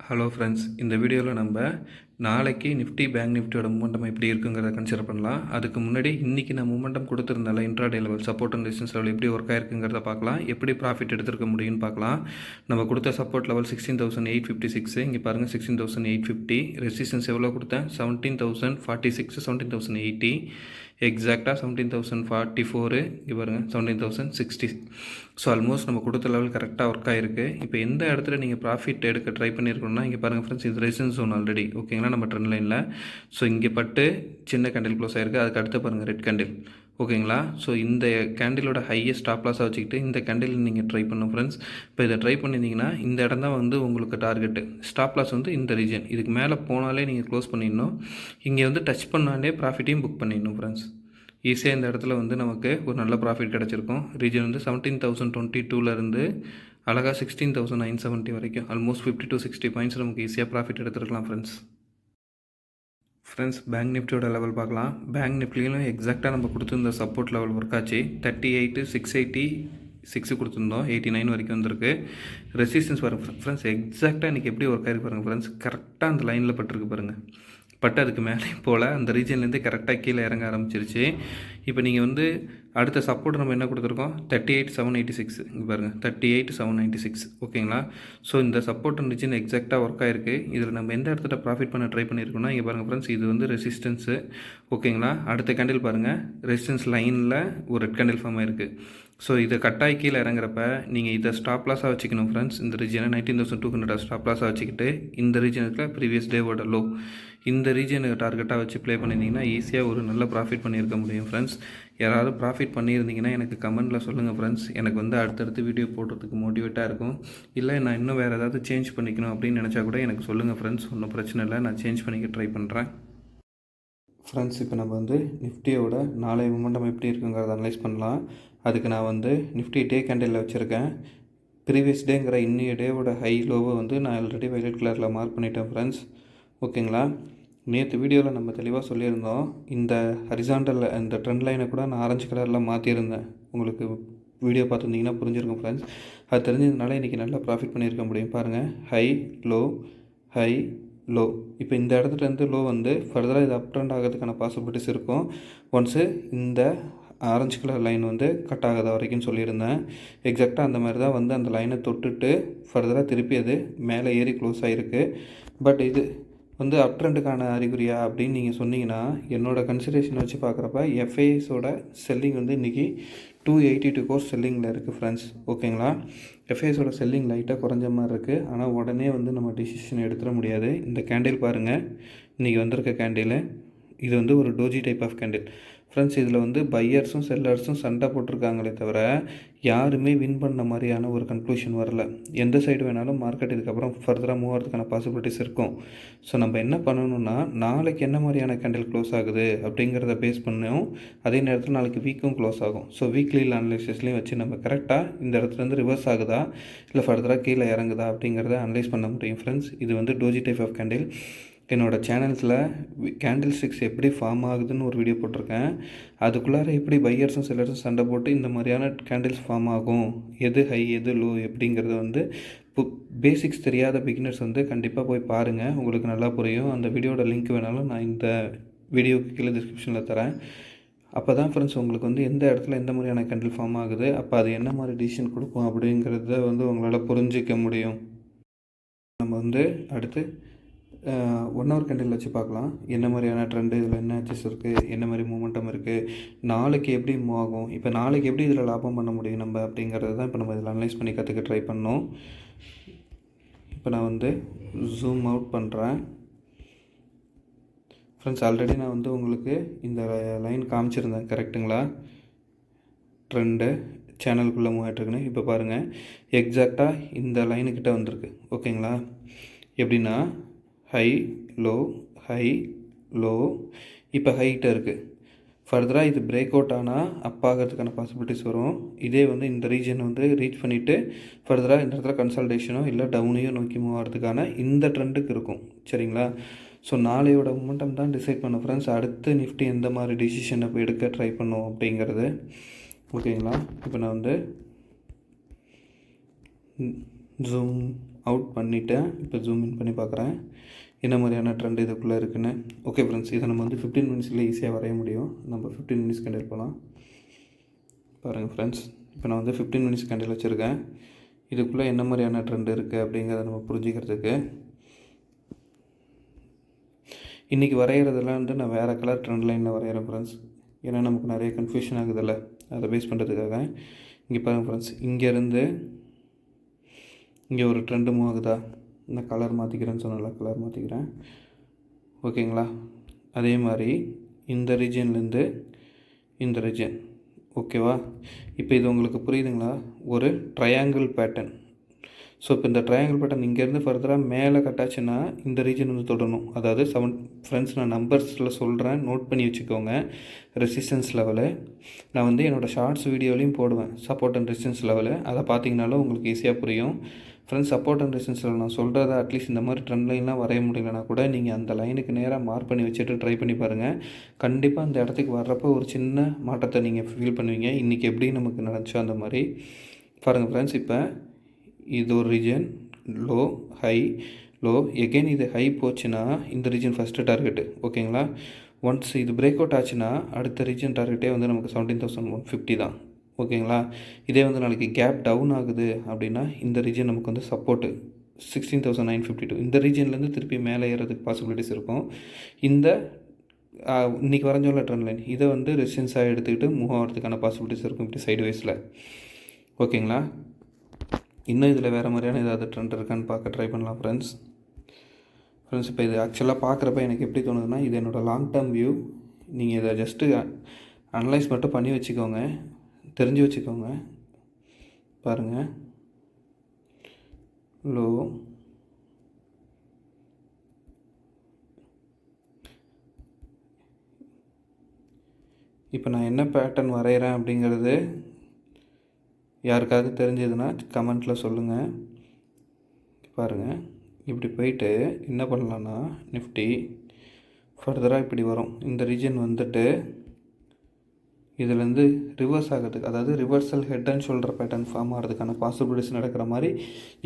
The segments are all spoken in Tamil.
ஹலோ ஃப்ரெண்ட்ஸ், இந்த வீடியோவில் நம்ம நாளைக்கு நிஃப்டி பேங்க் நிஃப்டியோட மூமெண்டம் எப்படி இருக்குங்கிறத கன்சிடர் பண்ணலாம். அதுக்கு முன்னாடி இன்றைக்கி நான் மூமெண்டம் கொடுத்துருந்தால intraday level support and resistance level எப்படி ஒர்க் ஆயிருக்குங்கிறத பார்க்கலாம். எப்படி ப்ராஃபிட் எடுத்துருக்க முடியும்னு பார்க்கலாம். நம்ம கொடுத்த சப்போர்ட் லெவல் 16,856. இங்கே பாருங்கள் 16,850. ரெசிஸ்டன்ஸ் எவ்வளோ கொடுத்தேன்? 17,046, 17,080, எக்ஸாக்டாக 17,044. இங்கே பாருங்கள் 17,060. ஸோ ஆல்மோஸ்ட் நம்ம கொடுத்த லெவல் கரெக்டாக ஒர்க் ஆகிருக்கு. இப்போ எந்த இடத்துல நீங்கள் ப்ராஃபிட் எடுக்க ட்ரை பண்ணியிருக்கணும்னா இங்கே பாருங்கள் ஃப்ரெண்ட்ஸ், இது ரெசிஸ்டன்ஸ் ஜோன் ஆல்ரெடி ஓகேங்களா நம்ம ட்ரெண்ட் லைனில். ஸோ இங்கே பட்டு சின்ன கேண்டில் க்ளோஸ் ஆகிருக்கு. அதுக்கு அடுத்து பாருங்கள் ரெட் கேண்டில் ஓகேங்களா. ஸோ இந்த கேண்டிலோட ஹையஸ்ட் ஸ்டாப் லாஸாக வச்சுக்கிட்டு இந்த கேண்டில் நீங்கள் ட்ரை பண்ணணும் ஃப்ரெண்ட்ஸ். இப்போ இதை ட்ரை பண்ணியிருந்தீங்கன்னா இந்த இடம் தான் வந்து உங்களுக்கு டார்கெட்டு. ஸ்டாப் லாஸ் வந்து இந்த ரீஜன், இதுக்கு மேலே போனாலே நீங்கள் க்ளோஸ் பண்ணிடணும். இங்கே வந்து டச் பண்ணாலே ப்ராஃபிட்டையும் புக் பண்ணிடணும் ஃப்ரெண்ட்ஸ். ஈஸியாக இந்த இடத்துல வந்து நமக்கு ஒரு நல்ல ப்ராஃபிட் கிடச்சிருக்கும். ரீஜன் வந்து 17,022 அழகாக 16,970 வரைக்கும் ஆல்மோஸ்ட் 50 to 60 பாயிண்ட்ஸ் நமக்கு ஈஸியாக ப்ராஃபிட் எடுத்துருக்கலாம் ஃப்ரெண்ட்ஸ். பேங்க் நிஃப்டியோட லெவல் பார்க்கலாம். பேங்க் நிஃப்டியிலும் எக்ஸாக்டாக நம்ம கொடுத்துருந்த சப்போர்ட் லெவல் ஒர்க் ஆச்சு. 38,686 கொடுத்துருந்தோம். 89 வரைக்கும் வந்திருக்கு. ரெசிஸ்டன்ஸ் பாருங்கள் ஃப்ரெண்ட்ஸ், எக்ஸாக்டாக இன்றைக்கி எப்படி ஒர்க் ஆகிருக்கு பாருங்கள் ஃப்ரெண்ட்ஸ். கரெக்டாக அந்த லைனில் பட்டிருக்கு பாருங்கள். பட் அதுக்கு மேலே போல் அந்த ரீஜன்லேருந்து கரெக்டாக கீழே இறங்க ஆரம்பிச்சிருச்சு. இப்போ நீங்கள் வந்து அடுத்த சப்போர்ட் நம்ம என்ன கொடுத்துருக்கோம்? 38,786. இங்கே பாருங்கள் 38,796 ஓகேங்களா. ஸோ இந்த சப்போர்ட் ரீஜன் எக்ஸாக்டாக ஒர்க் ஆகிருக்கு. இதில் நம்ம எந்த இடத்துல ப்ராஃபிட் பண்ண ட்ரை பண்ணியிருக்கோம்னா இங்கே பாருங்கள் ஃப்ரெண்ட்ஸ், இது வந்து ரெசிஸ்டன்ஸு ஓகேங்களா. அடுத்த கேண்டில் பாருங்கள், ரெசிஸ்டன்ஸ் லைனில் ஒரு ரெட் கேண்டில் ஃபார்ம் ஆகிருக்கு. ஸோ இதை கட்டாயி கீழே இறங்குறப்ப நீங்கள் இதை ஸ்டாப் லாஸாக வச்சுக்கணும் ஃப்ரெண்ட்ஸ். இந்த ரீஜனை 19,200 ஸ்டாப் லாஸாக வச்சுக்கிட்டு இந்த ரீஜனுக்கு ப்ரீவியஸ் டேவோட லோ இந்த ரீஜனுக்கு டார்கெட்டாக வச்சு ப்ளே பண்ணியிருந்தீங்கன்னா ஈஸியாக ஒரு நல்ல ப்ராஃபிட் பண்ணியிருக்க முடியும் ஃப்ரெண்ட்ஸ். யாராவது ப்ராஃபிட் பண்ணியிருந்தீங்கன்னா எனக்கு கமெண்ட்டில் சொல்லுங்கள் ஃப்ரெண்ட்ஸ். எனக்கு வந்து அடுத்தடுத்து வீடியோ போடுறதுக்கு மோட்டிவேட்டாக இருக்கும். இல்லை நான் இன்னும் வேறு ஏதாவது சேஞ்ச் பண்ணிக்கணும் அப்படின்னு நினச்சா கூட எனக்கு சொல்லுங்கள் ஃப்ரெண்ட்ஸ். ஒன்றும் பிரச்சனை இல்லை, நான் சேஞ்ச் பண்ணிக்க ட்ரை பண்ணுறேன் ஃப்ரெண்ட்ஸ். இப்போ நம்ம வந்து நிஃப்டியோட நாளைய மொமெண்டம் எப்படி இருக்குங்கிறத அனலைஸ் பண்ணலாம். அதுக்கு நான் வந்து நிஃப்டி டே கேண்டிலில் வச்சுருக்கேன். ப்ரீவியஸ் டேங்கிற இன்னைய டேவோட ஹை லோவை வந்து நான் ஆல்ரெடி வயலட் கலரில் மார்க் பண்ணிட்டேன் ஃப்ரெண்ட்ஸ் ஓகேங்களா. நேற்று வீடியோவில் நம்ம தெளிவாக சொல்லியிருந்தோம். இந்த ஹரிசாண்டல் இந்த ட்ரெண்ட் லைனை கூட நான் ஆரஞ்சு கலரில் மாற்றியிருந்தேன். உங்களுக்கு வீடியோ பார்த்துருந்தீங்கன்னா புரிஞ்சிருக்கும் ஃப்ரெண்ட்ஸ். அது தெரிஞ்சதுனால இன்றைக்கி நல்லா ப்ராஃபிட் பண்ணியிருக்க முடியும். பாருங்கள், ஹை லோ ஹை லோ. இப்போ இந்த இடத்துலேருந்து லோ வந்து ஃபர்தராக இது அப் ட்ரெண்ட் ஆகிறதுக்கான பாசிபிலிட்டிஸ் இருக்கும். ஒன்ஸு இந்த ஆரஞ்சு கலர் லைன் வந்து கட் ஆகாத வரைக்கும் சொல்லியிருந்தேன். எக்ஸாக்டாக அந்த மாதிரி தான் வந்து அந்த லைனை தொட்டுட்டு ஃபர்தராக திருப்பி அது மேலே ஏறி க்ளோஸ் ஆகிருக்கு. பட் இது வந்து அப் ட்ரெண்டுக்கான அறிகுறியா அப்படின்னு நீங்கள் சொன்னீங்கன்னா என்னோடய கன்சிடரேஷன் வச்சு பார்க்குறப்ப எஃப்ஐஎஸோட செல்லிங் வந்து இன்றைக்கி 282 கோர்ஸ் செல்லிங்கில் இருக்குது ஃப்ரெண்ட்ஸ் ஓகேங்களா. எஃப்ஐஎஸோட செல்லிங் லைட்டாக குறைஞ்ச மாதிரி இருக்குது. ஆனால் உடனே வந்து நம்ம டிசிஷன் எடுத்துட முடியாது. இந்த கேண்டில் பாருங்கள், இன்றைக்கி வந்திருக்க கேண்டில் இது வந்து ஒரு doji type of candle friends. இதில் வந்து பையர்ஸும் செல்லர்ஸும் சண்டை போட்டிருக்காங்களே தவிர யாருமே வின் பண்ண மாதிரியான ஒரு கன்க்ளூஷன் வரல. எந்த சைடு வேணாலும் மார்க்கெட் இதுக்கப்புறம் ஃபர்தராக மூவ் ஆகிறதுக்கான பாசிபிலிட்டிஸ் இருக்கும். ஸோ நம்ம என்ன பண்ணணும்னா நாளைக்கு என்ன மாதிரியான கேண்டில் க்ளோஸ் ஆகுது அப்படிங்கிறத பேஸ் பண்ணோம். அதே நேரத்தில் நாளைக்கு வீக்கும் க்ளோஸ் ஆகும். ஸோ வீக்லி அனலைசிஸ்லையும் வச்சு நம்ம கரெக்டாக இந்த இடத்துலேருந்து ரிவர்ஸ் ஆகுதா இல்லை ஃபர்தராக கீழே இறங்குதா அப்படிங்கிறத அனலைஸ் பண்ண முடியும் ஃப்ரெண்ட்ஸ். இது வந்து டோஜி டைப் ஆஃப் கேண்டில். என்னோடய சேனல்ஸில் கேண்டில் ஸ்டிக்ஸ் எப்படி ஃபார்ம் ஆகுதுன்னு ஒரு வீடியோ போட்டிருக்கேன். அதுக்குள்ளார எப்படி பையர்ஸும் செல்லர்ஸும் சண்டை போட்டு இந்த மாதிரியான கேண்டில்ஸ் ஃபார்ம் ஆகும், எது ஹை எது லோ எப்படிங்கிறத வந்து பேசிக்ஸ் தெரியாத பிகினர்ஸ் வந்து கண்டிப்பாக போய் பாருங்கள், உங்களுக்கு நல்லா புரியும். அந்த வீடியோட லிங்க் வேணாலும் நான் இந்த வீடியோக்கு கீழே டிஸ்கிரிப்ஷனில் தரேன். அப்போ தான் ஃப்ரெண்ட்ஸ் உங்களுக்கு வந்து எந்த இடத்துல எந்த மாதிரியான கேண்டில் ஃபார்ம் ஆகுது, அப்போ அது என்ன மாதிரி டிசிஷன் கொடுக்கும் அப்படிங்கிறத வந்து உங்களால் புரிஞ்சிக்க முடியும். நம்ம வந்து அடுத்து 1 hour கேண்டில் வச்சு பார்க்கலாம். என்ன மாதிரியான ட்ரெண்டு, இதில் என்ன ஆச்சஸ் இருக்குது, என்ன மாதிரி மூமெண்டம் இருக்குது, நாளைக்கு எப்படி மூவ் ஆகும், இப்போ நாளைக்கு எப்படி இதில் லாபம் பண்ண முடியும் நம்ம அப்படிங்கிறது தான் இப்போ நம்ம இதில் அனலைஸ் பண்ணி கற்றுக்க ட்ரை பண்ணோம். இப்போ நான் வந்து ஜூம் அவுட் பண்ணுறேன் ஃப்ரெண்ட்ஸ். ஆல்ரெடி நான் வந்து உங்களுக்கு இந்த லைன் காமிச்சிருந்தேன் கரெக்டுங்களா. ட்ரெண்டு சேனலுக்குள்ளே மூவ் ஆகிட்டுருக்குன்னு இப்போ பாருங்கள், எக்ஸாக்டாக இந்த லைனுக்கிட்ட வந்திருக்கு ஓகேங்களா. எப்படின்னா ஹை லோ ஹை லோ, இப்போ ஹைட்டாக இருக்குது. ஃபர்தராக இது பிரேக் அவுட் ஆனால் அப் ஆகிறதுக்கான பாசிபிலிட்டிஸ் வரும். இதே வந்து இந்த ரீஜன் வந்து ரீச் பண்ணிவிட்டு ஃபர்தராக இந்த இடத்துல கன்சல்டேஷனோ இல்லை டவுனையோ நோக்கி மூவ் ஆகிறதுக்கான இந்த ட்ரெண்டுக்கு இருக்கும் சரிங்களா. ஸோ நாளையோட மொமெண்டம் தான் டிசைட் பண்ண ஃப்ரெண்ட்ஸ். அடுத்து நிஃப்டி எந்த மாதிரி டிசிஷனை இப்போ எடுக்க ட்ரை பண்ணோம் அப்படிங்கிறது ஓகேங்களா. இப்போ நான் வந்து ஜூம் அவுட் பண்ணிவிட்டு இப்போ ஜூம் இன் பண்ணி பார்க்குறேன் என்ன மாதிரியான ட்ரெண்ட் இதுக்குள்ளே இருக்குன்னு. ஓகே ஃப்ரெண்ட்ஸ், இதை நம்ம வந்து 15 மினிட்ஸில் ஈஸியாக வரைய முடியும். நம்ம 15 மினிட்ஸ் கேண்டில் போகலாம். பாருங்கள் ஃப்ரெண்ட்ஸ், இப்போ நான் வந்து 15 மினிட்ஸ் கேண்டில் வச்சுருக்கேன். இதுக்குள்ளே என்ன மாதிரியான ட்ரெண்ட் இருக்குது அப்படிங்கிறத நம்ம புரிஞ்சுக்கிறதுக்கு இன்றைக்கி வரைகிறதெல்லாம் வந்து நான் வேறு கலர் ட்ரெண்ட் லைனில் வரைகிறேன் ஃப்ரெண்ட்ஸ். ஏன்னா நமக்கு நிறைய கன்ஃபியூஷன் ஆகுதில்ல, அதை பேஸ் பண்ணுறதுக்காக. இங்கே பாருங்கள் ஃப்ரெண்ட்ஸ், இங்கேருந்து இங்கே ஒரு ட்ரெண்டு மூவ் ஆகுதா, இந்த கலர் மாற்றிக்கிறேன்னு சொன்னால கலர் மாற்றிக்கிறேன். ஓகேங்களா, அதே மாதிரி இந்த ரீஜன்லேருந்து இந்த ரீஜன். ஓகேவா, இப்போ இது உங்களுக்கு புரியுதுங்களா, ஒரு ட்ரையாங்கிள் பேட்டர்ன். ஸோ இப்போ இந்த ட்ரையாங்கிள் பேட்டர்ன் இங்கேருந்து ஃபர்தராக மேலே கட்டாச்சுன்னா இந்த ரீஜன் வந்து தொடரணும். அதாவது ஃப்ரெண்ட்ஸ், நான் நம்பர்ஸில் சொல்கிறேன், நோட் பண்ணி வச்சுக்கோங்க. ரெசிஸ்டன்ஸ் லெவலு நான் வந்து என்னோடய ஷார்ட்ஸ் வீடியோலையும் போடுவேன், சப்போர்ட் அண்ட் ரெசிஸ்டன்ஸ் லெவலு. அதை பார்த்தீங்கனாலும் உங்களுக்கு ஈஸியாக புரியும் friends. Support and resistance level நான் சொல்கிறத அட்லீஸ்ட் இந்த மாதிரி ட்ரெண்ட் லைன்லாம் வரைய முடியலனா கூட நீங்கள் அந்த லைனுக்கு நேராக மார்க் பண்ணி வச்சுட்டு ட்ரை பண்ணி பாருங்கள். கண்டிப்பாக அந்த இடத்துக்கு வர்றப்போ ஒரு சின்ன மாற்றத்தை நீங்கள் ஃபீல் பண்ணுவீங்க. இன்றைக்கி எப்படி நமக்கு நடந்துச்சோ அந்த மாதிரி. பாருங்கள் ஃப்ரெண்ட்ஸ், இப்போ இது ஒரு region low, high, low, again இது ஹை போச்சுன்னா இந்த ரீஜன் ஃபஸ்ட்டு டார்கெட்டு. ஓகேங்களா, ஒன்ஸ் இது பிரேக் அவுட் ஆச்சுன்னா அடுத்த ரீஜன் டார்கெட்டே வந்து நமக்கு 17,150 தான். ஓகேங்களா, இதே வந்து நாளைக்கு கேப் டவுன் ஆகுது அப்படின்னா இந்த ரீஜன் நமக்கு வந்து சப்போர்ட்டு 16,952. இந்த ரீஜன்லேருந்து திருப்பி மேலே ஏறதுக்கு பாசிபிலிட்டிஸ் இருக்கும். இந்த இன்றைக்கி வரைஞ்சோம்ல ட்ரெண்ட் லைன், இதை வந்து ரெசிஸ்டன்ஸாக எடுத்துக்கிட்டு மூவ் ஆகிறதுக்கான பாசிபிலிட்டிஸ் இருக்கும் இப்படி சைடு வைஸில். ஓகேங்களா, இன்னும் இதில் வேறு மாதிரியான ஏதாவது ட்ரெண்ட் இருக்கான்னு பார்க்க ட்ரை பண்ணலாம் ஃப்ரெண்ட்ஸ். இப்போ இது ஆக்சுவலாக பார்க்குறப்ப எனக்கு எப்படி தோணுதுன்னா, இது என்னோடய லாங் டேர்ம் வியூ. நீங்கள் இதை ஜஸ்ட்டு அனலைஸ் மட்டும் பண்ணி வச்சுக்கோங்க, தெரிஞ்சு வச்சுக்கோங்க. பாருங்கள், லோ, இப்போ நான் என்ன பேட்டர்ன் வரைகிறேன் அப்படிங்கிறது யாருக்காவது தெரிஞ்சதுன்னா கமெண்ட்டில் சொல்லுங்கள். பாருங்கள், இப்படி போயிட்டு என்ன பண்ணலான்னா நிஃப்டி ஃபர்தராக இப்படி வரும். இந்த ரீஜன் வந்துட்டு இதுலேருந்து ரிவர்ஸ் ஆகிறதுக்கு, அதாவது reversal head and shoulder pattern form ஆகிறதுக்கான பாசிபிலிட்டிஸ் நடக்கிற மாதிரி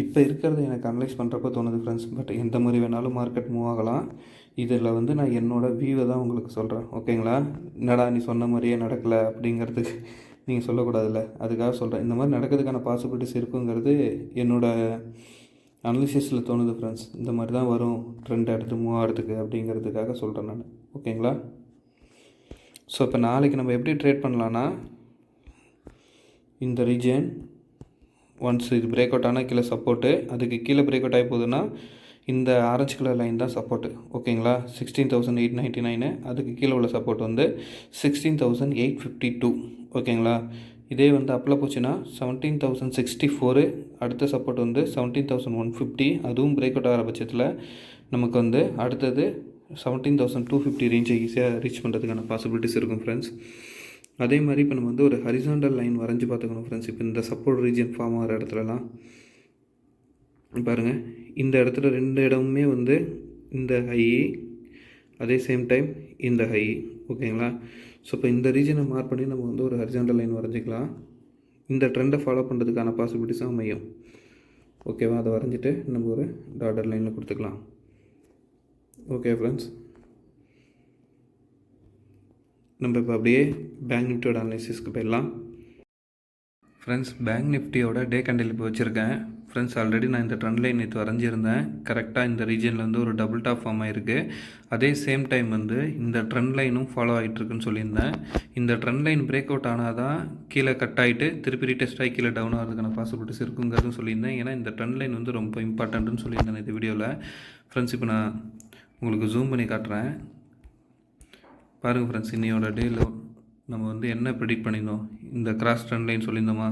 இப்போ இருக்கிறத எனக்கு அனலைஸ் பண்ணுறப்ப தோணுது ஃப்ரெண்ட்ஸ். பட் எந்த மாதிரி வேணாலும் மார்க்கெட் மூவ் ஆகலாம். இதில் வந்து நான் என்னோடய வியூவை தான் உங்களுக்கு சொல்கிறேன். ஓகேங்களா, என்னடா நீ சொன்ன மாதிரியே நடக்கலை அப்படிங்கிறதுக்கு நீங்கள் சொல்லக்கூடாதுல்ல, அதுக்காக சொல்கிறேன். இந்த மாதிரி நடக்கிறதுக்கான பாசிபிலிட்டிஸ் இருக்குங்கிறது என்னோடய அனலிசிஸில் தோணுது ஃப்ரெண்ட்ஸ். இந்த மாதிரி தான் வரும் ட்ரெண்ட் எடுத்து மூவ் ஆகிறதுக்கு அப்படிங்கிறதுக்காக சொல்கிறேன் நான். ஓகேங்களா, ஸோ இப்போ நாளைக்கு நம்ம எப்படி ட்ரேட் பண்ணலான்னா, இந்த ரீஜன் ஒன்ஸ் இது பிரேக் அவுட் ஆனால் கீழே சப்போர்ட்டு, அதுக்கு கீழே பிரேக் அவுட் ஆகி போகுதுன்னா இந்த ஆரஞ்சு கலர் லைன் தான் சப்போர்ட்டு. ஓகேங்களா, 16,899. அதுக்கு கீழே உள்ள சப்போர்ட் வந்து 16,852. ஓகேங்களா, இதே வந்து அப்பில் போச்சுன்னா 17,064. அடுத்த சப்போர்ட் வந்து 17,150. அதுவும் பிரேக் அவுட் ஆகிற பட்சத்தில் நமக்கு வந்து அடுத்தது 17,250 ரேஞ்சை ஈஸியாக ரீச் பண்ணுறதுக்கான பாசிபிலிட்டிஸ் இருக்கும் ஃப்ரெண்ட்ஸ். அதே மாதிரி இப்போ நம்ம வந்து ஒரு ஹரிசாண்டல் லைன் வரைஞ்சி பார்த்துக்கணும் ஃப்ரெண்ட்ஸ். இப்போ இந்த சப்போர்ட் ரீஜன் ஃபார்ம் ஆகிற இடத்துலலாம் பாருங்கள், இந்த இடத்துல ரெண்டு இடமுமே வந்து இந்த ஹை, அதே சேம் டைம் இந்த ஹை. ஓகேங்களா, ஸோ இப்போ இந்த ரீஜனை மார்க் பண்ணி நம்ம வந்து ஒரு ஹரிசாண்டல் லைன் வரைஞ்சிக்கலாம். இந்த ட்ரெண்டை ஃபாலோ பண்ணுறதுக்கான பாசிபிலிட்டிஸும் அமையும். ஓகேவா, அதை வரைஞ்சிட்டு நம்ம ஒரு டாட்டர் லைனில் கொடுத்துக்கலாம். ஓகே ஃப்ரெண்ட்ஸ், நம்ம இப்போ அப்படியே பேங்க் நிஃப்டியோட அனாலிசிஸ்க்கு போயிடலாம். ஃப்ரெண்ட்ஸ், பேங்க் நிஃப்டியோட டே கேண்டில் இப்போ வச்சுருக்கேன் ஃப்ரெண்ட்ஸ். ஆல்ரெடி நான் இந்த ட்ரெண்ட் லைன் நேற்று வரைஞ்சிருந்தேன். கரெக்டாக இந்த ரீஜனில் வந்து ஒரு டபுள் டாப் ஃபார்ம் ஆகிருக்கு. அதே சேம் டைம் வந்து இந்த ட்ரெண்ட் லைனும் ஃபாலோ ஆகிட்டுருக்குன்னு சொல்லியிருந்தேன். இந்த ட்ரெண்ட் லைன் பிரேக் அவுட் ஆனால் தான் கீழே கட் ஆகிட்டு திருப்பி ரீடெஸ்ட் ஆகி கீழே டவுன் ஆகிறதுக்கான பாசிபிலிட்டிஸ் இருக்குங்கிறதும் சொல்லியிருந்தேன். ஏன்னா இந்த ட்ரெண்ட் லைன் வந்து ரொம்ப இம்பார்ட்டண்ட்டுன்னு சொல்லியிருந்தேன் இந்த வீடியோவில் ஃப்ரெண்ட்ஸ். இப்போ நான் உங்களுக்கு ஜூம் பண்ணி காட்டுறேன். பாருங்கள் ஃப்ரெண்ட்ஸ், இன்னையோட டேயில் நம்ம வந்து என்ன ப்ரெடிக்ட் பண்ணியிருந்தோம், இந்த கிராஸ் ட்ரெண்ட் லைன் சொல்லியிருந்தோமா,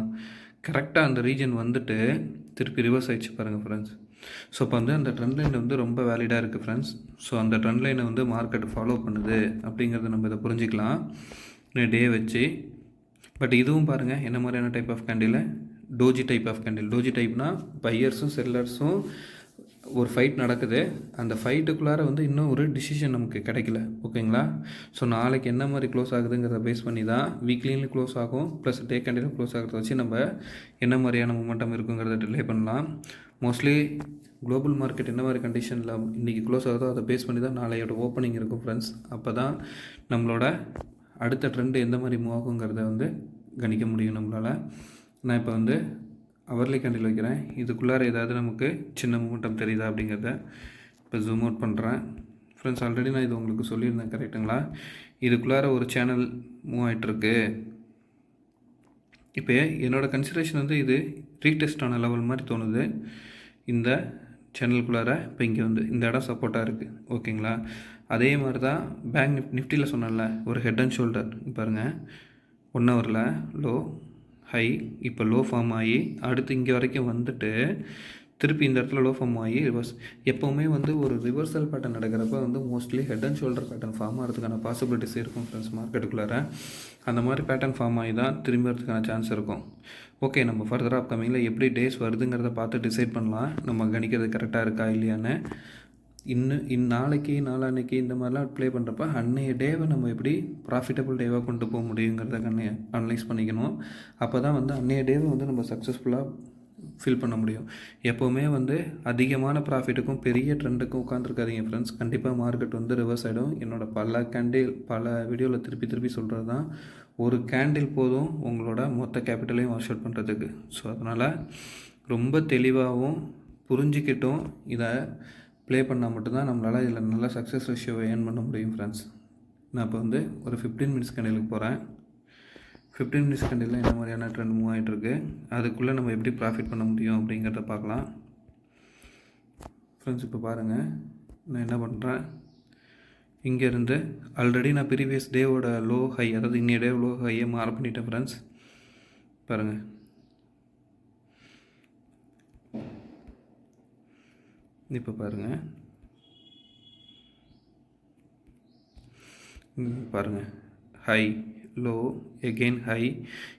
கரெக்டாக அந்த ரீஜன் வந்துட்டு திருப்பி ரிவர்ஸ் ஆகிடுச்சு பாருங்கள் ஃப்ரெண்ட்ஸ். ஸோ இப்போ வந்து அந்த ட்ரெண்ட் லைன் வந்து ரொம்ப வேலிடாக இருக்குது ஃப்ரெண்ட்ஸ். ஸோ அந்த ட்ரெண்ட் லைனை வந்து மார்க்கெட் ஃபாலோ பண்ணுது அப்படிங்கிறத நம்ம இதை புரிஞ்சிக்கலாம் டே வச்சு. பட் இதுவும் பாருங்கள் என்ன மாதிரியான type of candle, doji type of candle. Doji டைப்னால் பையர்ஸும் செல்லர்ஸும் ஒரு ஃபைட் நடக்குது. அந்த ஃபைட்டுக்குள்ளார வந்து இன்னும் ஒரு டிசிஷன் நமக்கு கிடைக்கல. ஓகேங்களா? ஸோ நாளைக்கு என்ன மாதிரி க்ளோஸ் ஆகுதுங்கிறத பேஸ் பண்ணி தான் வீக்லியும் க்ளோஸ் ஆகும். ப்ளஸ் டே கேண்டிலும் க்ளோஸ் ஆகிறத வச்சு நம்ம என்ன மாதிரியான மொமெண்டம் இருக்குங்கிறத டிலே பண்ணலாம். மோஸ்ட்லி குளோபல் மார்க்கெட் என்ன மாதிரி கண்டிஷனில் இன்றைக்கி க்ளோஸ் ஆகுதோ அதை பேஸ் பண்ணி தான் நாளையோட ஓப்பனிங் இருக்கும் ஃப்ரெண்ட்ஸ். அப்போ தான் நம்மளோட அடுத்த ட்ரெண்டு எந்த மாதிரி மூவ் ஆகுங்கிறத வந்து கணிக்க முடியும் நம்மளால். நான் இப்போ வந்து அவர்லி கேண்டில் வைக்கிறேன். இதுக்குள்ளார ஏதாவது நமக்கு சின்ன மூமெண்டம் தெரியுதா அப்படிங்கிறத இப்போ ஜூம் அவுட் பண்ணுறேன். ஃப்ரெண்ட்ஸ் ஆல்ரெடி நான் இது உங்களுக்கு சொல்லியிருந்தேன் கரெக்டுங்களா? இதுக்குள்ளார ஒரு சேனல் மூவ் ஆகிட்டுருக்கு. இப்போ என்னோடய கன்சிடரேஷன் வந்து இது ரீடெஸ்டான லெவல் மாதிரி தோணுது. இந்த சேனலுக்குள்ளார இப்போ இங்கே வந்து இந்த இடம் சப்போர்ட்டாக இருக்குது. ஓகேங்களா? அதே மாதிரி தான் பேங்க் நிஃப்டியில் சொன்னேன்ல, ஒரு ஹெட் அண்ட் ஷோல்டர் பாருங்கள். 1 ஹவரில் லோ ஹை, இப்போ லோ ஃபார்ம் ஆகி அடுத்து இங்கே வரைக்கும் வந்துட்டு திருப்பி இந்த இடத்துல லோ ஃபார்ம் ஆகி ரிவர்ஸ். எப்போவுமே வந்து ஒரு ரிவர்சல் பேட்டர்ன் நடக்கிறப்ப வந்து mostly head and shoulder pattern form ஆகிறதுக்கான பாசிபிலிட்டிஸ் இருக்கும் ஃப்ரெண்ட்ஸ் மார்க்கெட்டுக்குள்ளார. அந்த மாதிரி பேட்டர்ன் ஃபார்ம் ஆகி தான் திரும்பி வரதுக்கான சான்ஸ் இருக்கும். ஓகே, நம்ம ஃபர்தராக அப்கமிங்கில் எப்படி டேஸ் வருதுங்கிறத பார்த்து டிசைட் பண்ணலாம் நம்ம கணிக்கிறது கரெக்டாக இருக்கா இல்லையான்னு. நாளைக்கு நாளான்னைக்கு இந்த மாதிரிலாம் ப்ளே பண்ணுறப்ப அன்னைய டேவை நம்ம எப்படி ப்ராஃபிட்டபிள் டேவாக கொண்டு போக முடியுங்கிறத அனலைஸ் பண்ணிக்கணும். அப்போ தான் வந்து அன்னைய டேவை வந்து நம்ம சக்ஸஸ்ஃபுல்லாக ஃபில் பண்ண முடியும். எப்போவுமே வந்து அதிகமான ப்ராஃபிட்டுக்கும் பெரிய ட்ரெண்டுக்கும் உட்காந்துருக்காதீங்க ஃப்ரெண்ட்ஸ். கண்டிப்பாக மார்க்கெட் வந்து ரிவர்ஸ் ஆகிடும். என்னோடய பல வீடியோவில் திருப்பி சொல்கிறது தான், ஒரு கேண்டில் போதும் உங்களோட மொத்த கேபிட்டலையும் வாஷ் அவுட் பண்ணுறதுக்கு. ஸோ அதனால் ரொம்ப தெளிவாகவும் புரிஞ்சிக்கிட்டும் இதை ப்ளே பண்ணால் மட்டும்தான் நம்மளால் இதில் நல்ல சக்ஸஸ் ரேஷியோவை ஏர்ன் பண்ண முடியும் ஃப்ரெண்ட்ஸ். நான் இப்போ வந்து ஒரு 15 மினிட்ஸ் கேண்டிலுக்கு போகிறேன். 15 மினிட்ஸ் கேண்டிலில் என்ன மாதிரியான ட்ரெண்ட் மூவ் ஆகிட்டுருக்கு, அதுக்குள்ளே நம்ம எப்படி ப்ராஃபிட் பண்ண முடியும் அப்படிங்கிறத பார்க்கலாம் ஃப்ரெண்ட்ஸ். இப்போ பாருங்கள், நான் என்ன பண்ணுறேன், இங்கேருந்து ஆல்ரெடி நான் ப்ரீவியஸ் டேவோட லோ ஹை, அதாவது இன்னைய டே லோ ஹையை மார்க் பண்ணிட்டேன் ஃப்ரெண்ட்ஸ். பாருங்கள், இப்போ பாருங்கள் ஹை லோ எகெயின் ஹை,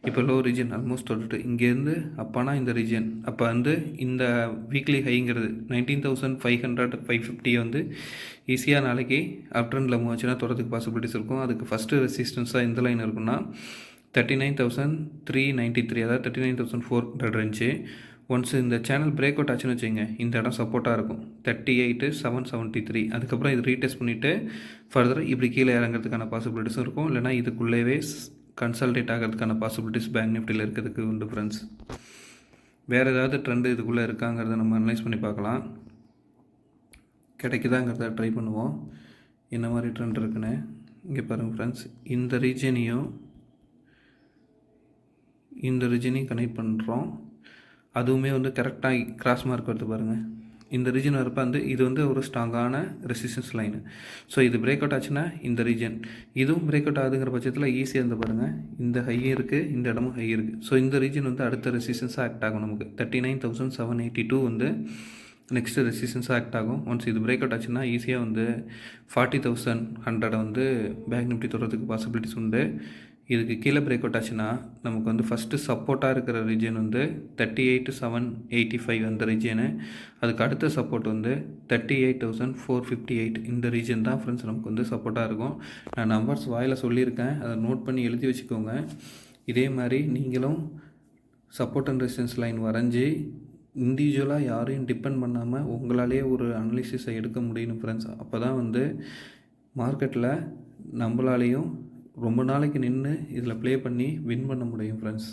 இப்போ லோ ரீஜன் ஆல்மோஸ்ட் தொட்டுட்டு இங்கேருந்து அப்பானா இந்த ரீஜன். அப்போ வந்து இந்த வீக்லி ஹைங்கிறது 19,500 550 வந்து ஈஸியாக நாளைக்கு அப் ட்ரெண்டில் மூவ் ஆச்சுன்னா தொடறதுக்கு பாசிபிலிட்டிஸ் இருக்கும். அதுக்கு ஃபஸ்ட்டு ரெசிஸ்டன்ஸாக இந்த லைன் இருக்குன்னா 39,393, அதாவது 39,400 இருந்துச்சு. ஒன்ஸ் இந்த சேனல் பிரேக் அவுட் ஆச்சுன்னு வச்சுங்க, இந்த இடம் சப்போர்ட்டாக இருக்கும் 38,773. அதுக்கப்புறம் இது ரீடெஸ்ட் பண்ணிவிட்டு ஃபர்தர் இப்படி கீழே இறங்கிறதுக்கான பாசிபிலிட்டிஸும் இருக்கும். இல்லைனா இதுக்குள்ளேயே கன்சல்டேட் ஆகிறதுக்கான பாசிபிலிட்டிஸ் பேங்க் நிஃப்டியில் இருக்கிறதுக்கு உண்டு ஃப்ரெண்ட்ஸ். வேறு ஏதாவது ட்ரெண்டு இதுக்குள்ளே இருக்காங்கிறத நம்ம அனலைஸ் பண்ணி பார்க்கலாம். கிடைக்குதாங்கிறத ட்ரை பண்ணுவோம், என்ன மாதிரி ட்ரெண்ட் இருக்குன்னு. இங்கே பாருங்கள் ஃப்ரெண்ட்ஸ், இந்த ரீஜனையும் கனெக்ட் பண்ணுறோம். அதுவுமே வந்து கரெக்டாக கிராஸ் மார்க் வருது பாருங்கள். இந்த ரீஜன் வரப்போ வந்து இது வந்து ஒரு ஸ்ட்ராங்கான ரெசிஸ்டன்ஸ் லைனு. ஸோ இது பிரேக் அவுட் ஆச்சுன்னா இந்த ரீஜன் இதுவும் பிரேக் அவுட் ஆகுதுங்கிற பட்சத்தில் ஈஸியாக இருந்து பாருங்கள், இந்த ஹை இருக்குது, இந்த இடமும் ஹை இருக்குது. ஸோ இந்த ரீஜன் வந்து அடுத்த ரெசிஸ்டன்ஸாக ஆக்ட் ஆகும். நமக்கு 39,782 வந்து நெக்ஸ்ட்டு ரெசிஸ்டன்ஸாக ஆக்ட் ஆகும். ஒன்ஸ் இது பிரேக் அவுட் ஆச்சுன்னா ஈஸியாக வந்து 40,100 வந்து பேங்க் நிஃப்டி தொடர்றதுக்கு பாசிபிலிட்டிஸ் உண்டு. இதுக்கு கீழே பிரேக் அவுட் ஆச்சுன்னா நமக்கு வந்து ஃபஸ்ட்டு சப்போர்ட்டாக இருக்கிற ரீஜன் வந்து 38,785 அந்த ரீஜனு. அதுக்கு அடுத்த சப்போர்ட் வந்து 38,458 இந்த ரீஜன் தான் ஃப்ரெண்ட்ஸ் நமக்கு வந்து சப்போர்ட்டாக இருக்கும். நான் நம்பர்ஸ் வாயில் சொல்லியிருக்கேன், அதை நோட் பண்ணி எழுதி வச்சுக்கோங்க. இதே மாதிரி நீங்களும் சப்போர்ட் அண்ட் ரெசிஸ்டன்ஸ் லைன் வரைஞ்சி இண்டிவிஜுவலாக யாரையும் டிபெண்ட் பண்ணாமல் உங்களாலேயே ஒரு அனலிசிஸை எடுக்க முடியும் ஃப்ரெண்ட்ஸ். அப்போ தான் வந்து மார்க்கெட்டில் நம்மளாலேயும் ரொம்ப நாளைக்கு நின்று இதில் ப்ளே பண்ணி வின் பண்ண முடியும் ஃப்ரெண்ட்ஸ்.